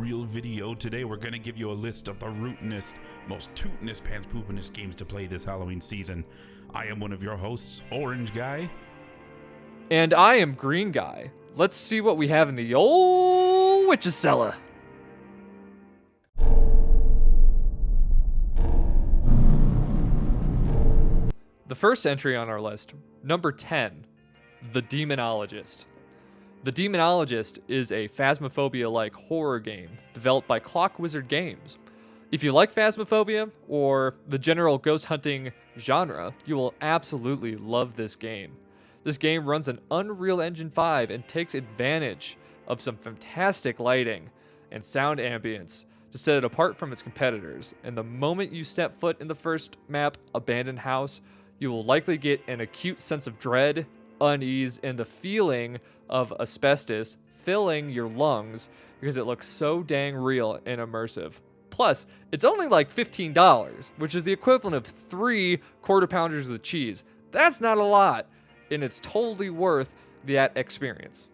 real video. Today we're gonna give you a list of the rootinest, most tootinest, pants poopinest games to play this Halloween season. I am one of your hosts, Orange Guy. And I am Green Guy. Let's see what we have in the old witch's cellar. The first entry on our list, number 10, The Demonologist. The Demonologist is a Phasmophobia-like horror game developed by Clock Wizard Games. If you like Phasmophobia or the general ghost hunting genre, you will absolutely love this game. This game runs on Unreal Engine 5 and takes advantage of some fantastic lighting and sound ambience to set it apart from its competitors. And the moment you step foot in the first map, Abandoned House, you will likely get an acute sense of dread, unease, and the feeling of asbestos filling your lungs because it looks so dang real and immersive. Plus, it's only like $15, which is the equivalent of 3 quarter pounders with cheese. That's not a lot, and it's totally worth that experience.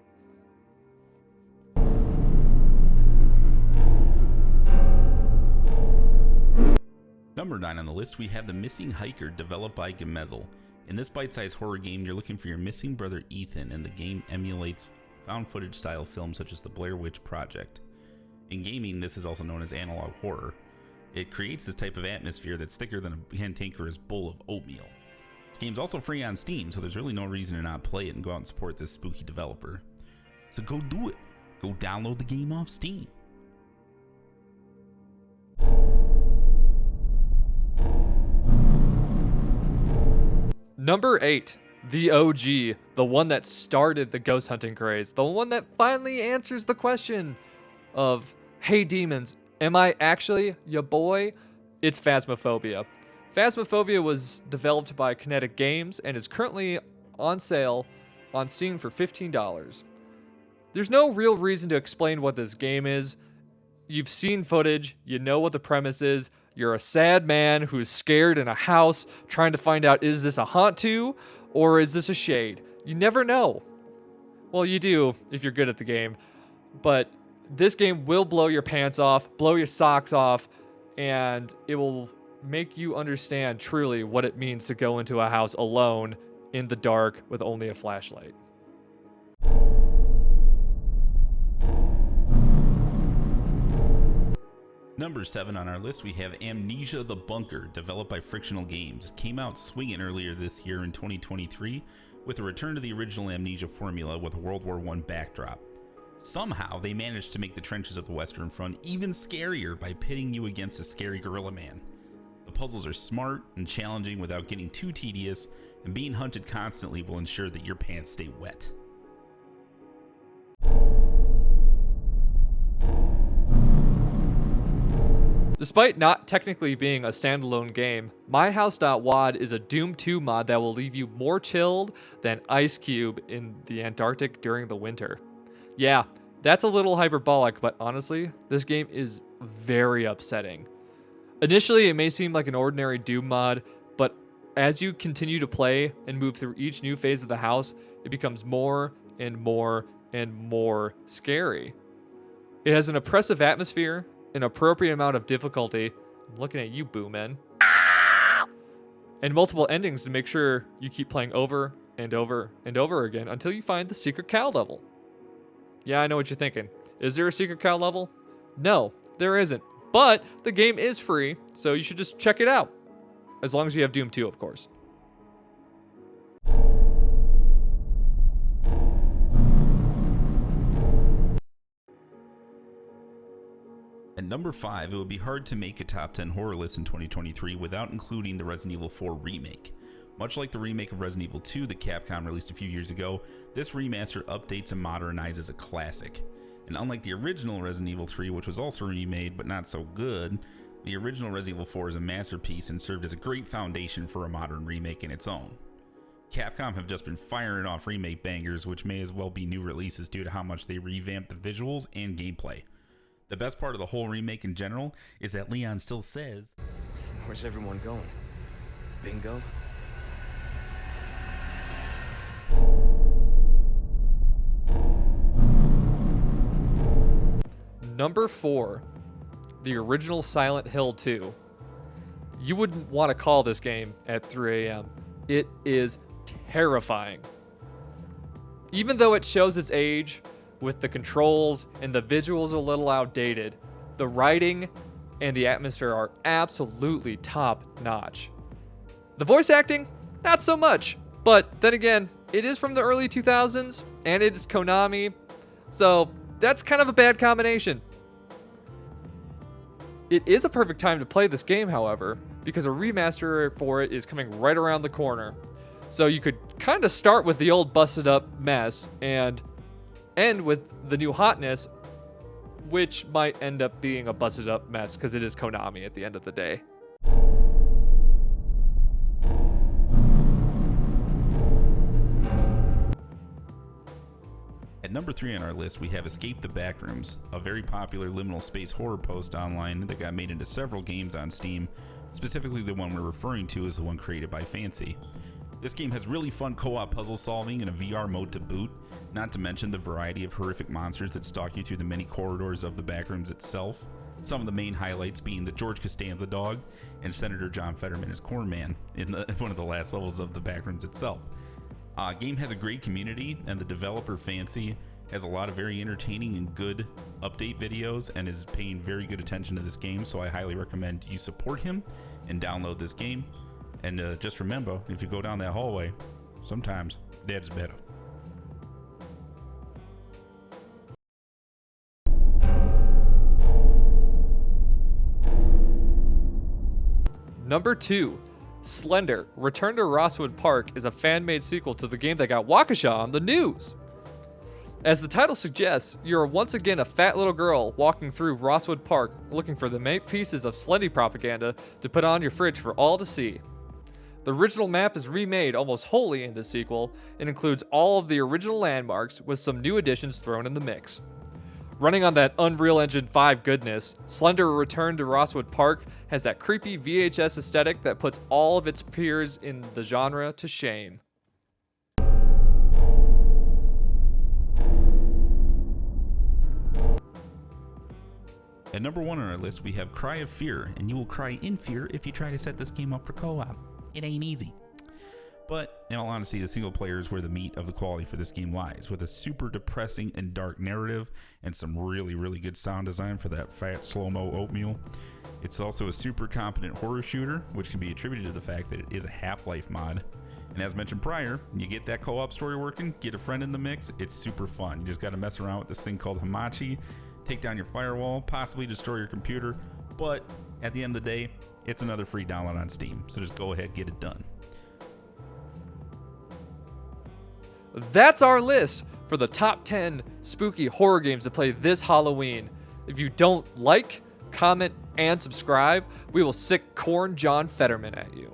Number 9 on the list, we have The Missing Hiker, developed by Gemezel. In this bite-sized horror game, you're looking for your missing brother Ethan, and the game emulates found footage style films such as the Blair Witch Project. In gaming, this is also known as analog horror. It creates this type of atmosphere that's thicker than a cantankerous bowl of oatmeal. This game's also free on Steam, so there's really no reason to not play it and go out and support this spooky developer. So go do it. Go download the game off Steam. Number 8, the OG, the one that started the ghost hunting craze, the one that finally answers the question of, hey demons, am I actually your boy? It's Phasmophobia. Phasmophobia was developed by Kinetic Games and is currently on sale on Steam for $15. There's no real reason to explain what this game is. You've seen footage, you know what the premise is. You're a sad man who's scared in a house trying to find out, is this a haunt or is this a shade? You never know. Well, you do if you're good at the game. But this game will blow your pants off, blow your socks off, and it will make you understand truly what it means to go into a house alone in the dark with only a flashlight. Number 7 on our list, we have Amnesia The Bunker, developed by Frictional Games. It came out swinging earlier this year in 2023 with a return to the original Amnesia formula with a World War I backdrop. Somehow, they managed to make the trenches of the Western Front even scarier by pitting you against a scary gorilla man. The puzzles are smart and challenging without getting too tedious, and being hunted constantly will ensure that your pants stay wet. Despite not technically being a standalone game, House Wad is a Doom 2 mod that will leave you more chilled than Ice Cube in the Antarctic during the winter. Yeah, that's a little hyperbolic, but honestly, this game is very upsetting. Initially, it may seem like an ordinary Doom mod, but as you continue to play and move through each new phase of the house, it becomes more and more and more scary. It has an oppressive atmosphere, an appropriate amount of difficulty. I'm looking at you, Boo Man. And multiple endings to make sure you keep playing over and over and over again until you find the secret cow level. Yeah, I know what you're thinking. Is there a secret cow level? No, there isn't. But the game is free, so you should just check it out. As long as you have Doom 2, of course. At number 5, it would be hard to make a top 10 horror list in 2023 without including the Resident Evil 4 remake. Much like the remake of Resident Evil 2 that Capcom released a few years ago, this remaster updates and modernizes a classic. And unlike the original Resident Evil 3, which was also remade but not so good, the original Resident Evil 4 is a masterpiece and served as a great foundation for a modern remake in its own. Capcom have just been firing off remake bangers, which may as well be new releases due to how much they revamped the visuals and gameplay. The best part of the whole remake in general is that Leon still says, "Where's everyone going? Bingo?" Number 4, the original Silent Hill 2. You wouldn't want to call this game at 3 a.m. It is terrifying. Even though it shows its age, with the controls and the visuals a little outdated, the writing and the atmosphere are absolutely top notch. The voice acting, not so much, but then again, it is from the early 2000s and it is Konami, so that's kind of a bad combination. It is a perfect time to play this game, however, because a remaster for it is coming right around the corner. So you could kind of start with the old busted up mess and end with the new hotness, which might end up being a busted up mess because it is Konami at the end of the day. At number 3 on our list, we have Escape the Backrooms, a very popular liminal space horror post online that got made into several games on Steam. Specifically, the one we're referring to is the one created by Fancy. This game has really fun co-op puzzle solving and a VR mode to boot, not to mention the variety of horrific monsters that stalk you through the many corridors of the backrooms itself. Some of the main highlights being the George Costanza dog and Senator John Fetterman as Cornman in one of the last levels of the backrooms itself. Game has a great community, and the developer Fancy has a lot of very entertaining and good update videos and is paying very good attention to this game, so I highly recommend you support him and download this game. And just remember, if you go down that hallway, sometimes dead is better. Number 2, Slender, Return to Roswell Park is a fan-made sequel to the game that got Waukesha on the news. As the title suggests, you're once again a fat little girl walking through Roswell Park looking for the main pieces of Slendy propaganda to put on your fridge for all to see. The original map is remade almost wholly in this sequel and includes all of the original landmarks with some new additions thrown in the mix. Running on that Unreal Engine 5 goodness, Slender Return to Roswell Park has that creepy VHS aesthetic that puts all of its peers in the genre to shame. At number 1 on our list, we have Cry of Fear, and you will cry in fear if you try to set this game up for co-op. It ain't easy. But in all honesty, the single player is where the meat of the quality for this game lies, with a super depressing and dark narrative and some really, really good sound design for that fat slow-mo oatmeal. It's also a super competent horror shooter, which can be attributed to the fact that it is a Half-Life mod. And as mentioned prior, you get that co-op story working, get a friend in the mix, it's super fun. You just got to mess around with this thing called Hamachi, take down your firewall, possibly destroy your computer, but at the end of the day, it's another free download on Steam, so just go ahead, get it done. That's our list for the top 10 spooky horror games to play this Halloween. If you don't like, comment, and subscribe, we will sick Corn John Fetterman at you.